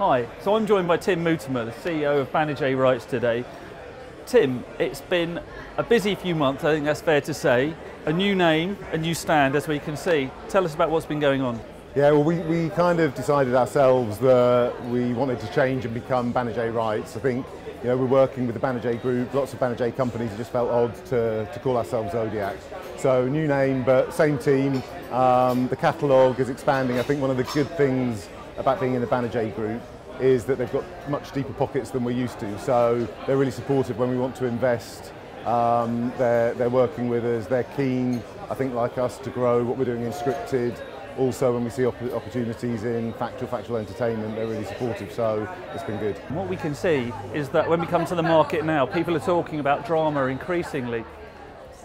Hi, so I'm joined by Tim Mutimer, the CEO of Banijay Rights today. Tim, it's been a busy few months, I think that's fair to say. A new name, a new stand, as we can see. Tell us about what's been going on. Yeah, well, we kind of decided ourselves that we wanted to change and become Banijay Rights. I think, we're working with the Banijay Group, lots of Banijay companies. It just felt odd to call ourselves Zodiac. So new name, but same team. The catalogue is expanding. I think one of the good things about being in the Banijay Group is that they've got much deeper pockets than we're used to. So they're really supportive when we want to invest. They're working with us. They're keen, I think, like us, to grow what we're doing in scripted. Also, when we see opportunities in factual entertainment, they're really supportive, so it's been good. And what we can see is that when we come to the market now, people are talking about drama increasingly.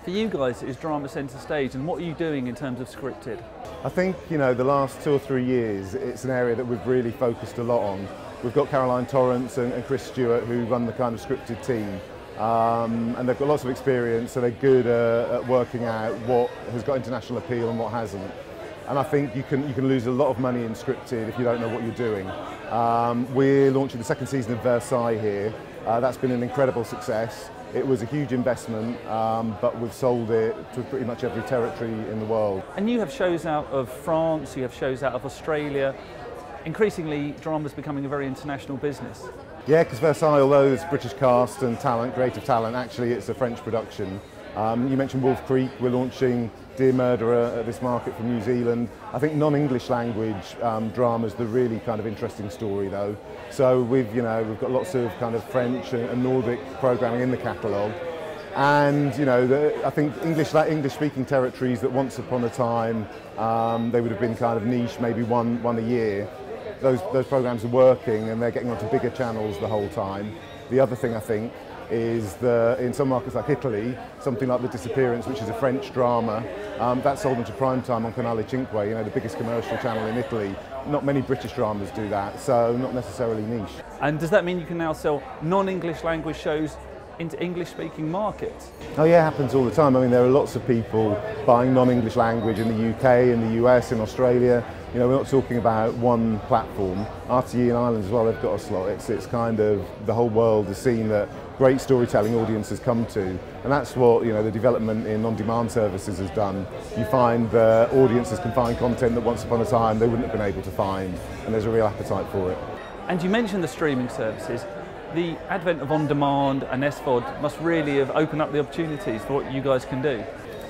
For you guys, is drama centre stage, and what are you doing in terms of scripted? I think, the last 2 or 3 years, it's an area that we've really focused a lot on. We've got Caroline Torrance and Chris Stewart, who run the kind of scripted team. And they've got lots of experience, so they're good at working out what has got international appeal and what hasn't. And I think you can lose a lot of money in scripted if you don't know what you're doing. We're launching the second season of Versailles here. That's been an incredible success. It was a huge investment, but we've sold it to pretty much every territory in the world. And you have shows out of France, you have shows out of Australia. Increasingly, drama's becoming a very international business. Yeah, because Versailles, although it's British cast and talent, creative talent, actually it's a French production. You mentioned Wolf Creek. We're launching Dear Murderer at this market from New Zealand. I think non-English language drama's the really kind of interesting story though. So we've got lots of kind of French and Nordic programming in the catalogue. And I think English-speaking territories that once upon a time they would have been kind of niche, maybe one a year. Those programmes are working and they're getting onto bigger channels the whole time. The other thing I think is that in some markets like Italy, something like The Disappearance, which is a French drama, that's sold into prime time on Canale 5, the biggest commercial channel in Italy. Not many British dramas do that, so not necessarily niche. And does that mean you can now sell non-English language shows into English-speaking markets? Oh yeah, it happens all the time. I mean, there are lots of people buying non-English language in the UK, in the US, in Australia. We're not talking about one platform. RTE in Ireland as well, they've got a slot. It's kind of, the whole world has seen that great storytelling audiences come to, and that's what the development in on-demand services has done. You find that audiences can find content that once upon a time they wouldn't have been able to find, and there's a real appetite for it. And you mentioned the streaming services. The advent of on-demand and SVOD must really have opened up the opportunities for what you guys can do.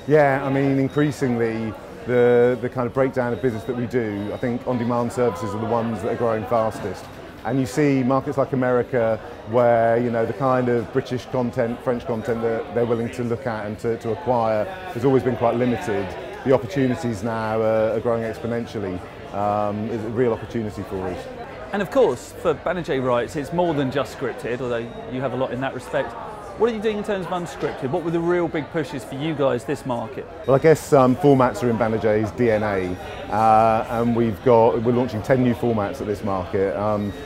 Yeah, I mean, increasingly the kind of breakdown of business that we do, I think on-demand services are the ones that are growing fastest. And you see markets like America where the kind of British content, French content that they're willing to look at and to acquire has always been quite limited. The opportunities now are growing exponentially. It's a real opportunity for us. And of course, for Banijay Rights, it's more than just scripted, although you have a lot in that respect. What are you doing in terms of unscripted? What were the real big pushes for you guys this market? Well, I guess formats are in Banijay's DNA, and we're launching 10 new formats at this market.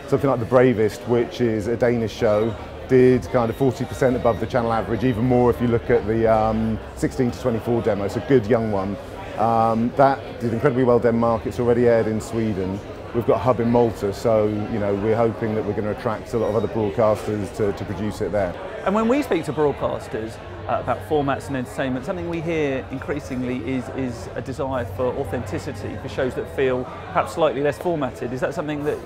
Something like The Bravest, which is a Danish show, did kind of 40% above the channel average, even more if you look at the 16 to 24 demo, so a good young one. That did incredibly well Denmark. It's already aired in Sweden. We've got a hub in Malta, so we're hoping that we're going to attract a lot of other broadcasters to produce it there. And when we speak to broadcasters about formats and entertainment, something we hear increasingly is a desire for authenticity, for shows that feel perhaps slightly less formatted. Is that something that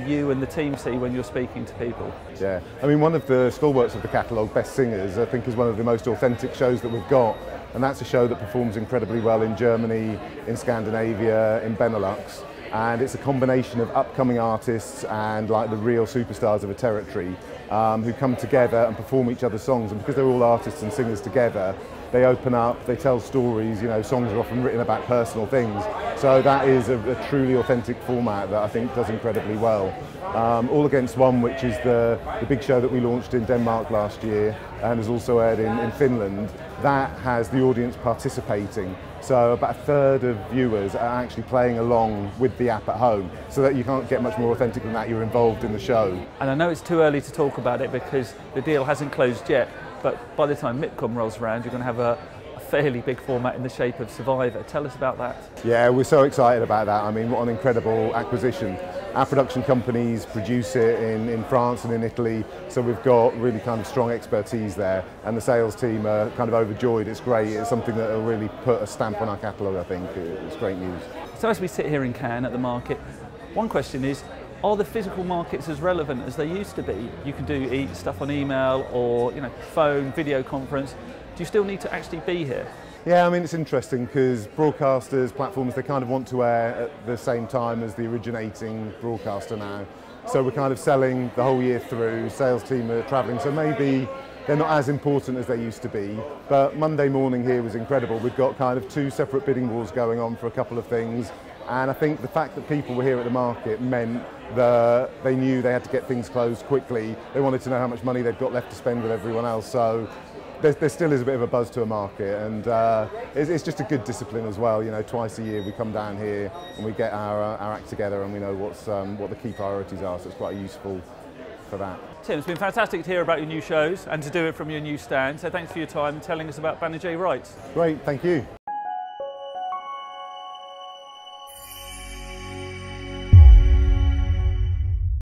you and the team see when you're speaking to people? Yeah, I mean, one of the stalwarts of the catalogue, Best Singers, I think is one of the most authentic shows that we've got. And that's a show that performs incredibly well in Germany, in Scandinavia, in Benelux. And it's a combination of upcoming artists and like the real superstars of a territory who come together and perform each other's songs. And because they're all artists and singers together, they open up, they tell stories. Songs are often written about personal things. So that is a truly authentic format that I think does incredibly well. All Against One, which is the big show that we launched in Denmark last year and has also aired in Finland, that has the audience participating. So about a third of viewers are actually playing along with the app at home, so that you can't get much more authentic than that. You're involved in the show. And I know it's too early to talk about it because the deal hasn't closed yet, but by the time MIPCOM rolls around, you're going to have a fairly big format in the shape of Survivor. Tell us about that. Yeah, we're so excited about that. I mean, what an incredible acquisition. Our production companies produce it in France and in Italy, so we've got really kind of strong expertise there, and the sales team are kind of overjoyed. It's great. It's something that will really put a stamp on our catalogue, I think. It's great news. So as we sit here in Cannes at the market, one question is, are the physical markets as relevant as they used to be? You can do stuff on email or phone, video conference. Do you still need to actually be here? Yeah, I mean, it's interesting because broadcasters, platforms, they kind of want to air at the same time as the originating broadcaster now. So we're kind of selling the whole year through, sales team are travelling, so maybe they're not as important as they used to be. But Monday morning here was incredible. We've got kind of 2 separate bidding wars going on for a couple of things. And I think the fact that people were here at the market meant that they knew they had to get things closed quickly. They wanted to know how much money they've got left to spend with everyone else. So there still is a bit of a buzz to a market, and it's just a good discipline as well. Twice a year we come down here and we get our act together, and we know what the key priorities are, so it's quite useful for that. Tim, it's been fantastic to hear about your new shows and to do it from your new stand, so thanks for your time and telling us about Banijay Rights. Great, thank you.